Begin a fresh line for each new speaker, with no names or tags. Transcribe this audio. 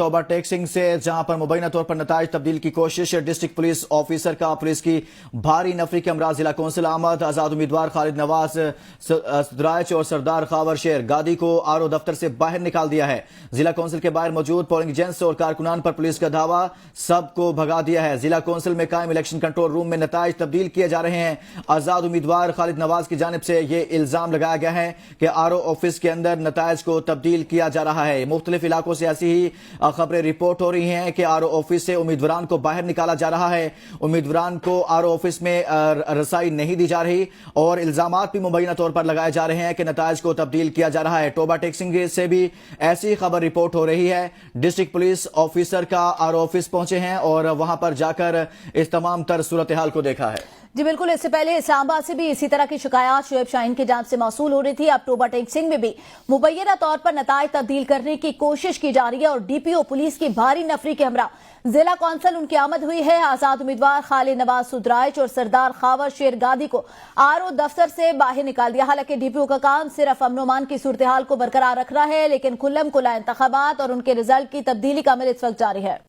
Toba टेक्सिंग से, जहां पर मुबैना तौर पर नताइज तब्दील की कोशिश। डिस्ट्रिक्ट पुलिस ऑफिसर का पुलिस की भारी नफरी के अमराज जिला कौंसिल अहमद, आजाद उम्मीदवार खालिद नवाज सुदराइच और सरदार खावर शेर गादी को आरओ दफ्तर से बाहर निकाल दिया है। जिला कौंसिल के बाहर मौजूद पोलिंग एजेंट्स और कारकुनान पर पुलिस का धावा, सबको भगा दिया है। जिला कौंसिल में कायम इलेक्शन कंट्रोल रूम में नताइज तब्दील किए जा रहे हैं। आजाद उम्मीदवार खालिद नवाज की जानिब से ये इल्जाम लगाया गया है कि आरओ ऑफिस के अंदर नताइज को तब्दील किया जा रहा है। मुख्तलिफ इलाकों से ऐसी ही खबरें रिपोर्ट हो रही हैं कि आरओ ऑफिस से उम्मीदवार को बाहर निकाला जा रहा है, उम्मीदवार को आरओ ऑफिस में रसाई नहीं दी जा रही और इल्जामात भी मुबैना तौर पर लगाए जा रहे हैं कि नताइज को तब्दील किया जा रहा है। टोबा टेक्सिंग से भी ऐसी खबर रिपोर्ट हो रही है। डिस्ट्रिक्ट पुलिस ऑफिसर का आरओ ऑफिस पहुंचे हैं और वहां पर जाकर इस तमाम तर सूरत हाल को देखा है।
जी बिल्कुल, इससे पहले इस्लामाबाद से भी इसी तरह की शिकायत शुएब शाहीन की जांच से मौसूल हो रही थी। अब टोबा टेक्सिंग में भी मुबैना तौर पर नताइज तब्दील करने की कोशिश की जा रही है और डीपीओ पुलिस की भारी नफरी के हमरा जिला कौंसिल उनकी आमद हुई है। आजाद उम्मीदवार खालिद नवाज सुदराइच और सरदार खावर शेर गादी को आरओ दफ्तर से बाहर निकाल दिया। हालांकि डीपीओ का काम सिर्फ अमन अमान की सूरत हाल को बरकरार रखना है, लेकिन खुल्लम खुला इंतखाबात और उनके रिजल्ट की तब्दीली का अमल इस वक्त जारी है।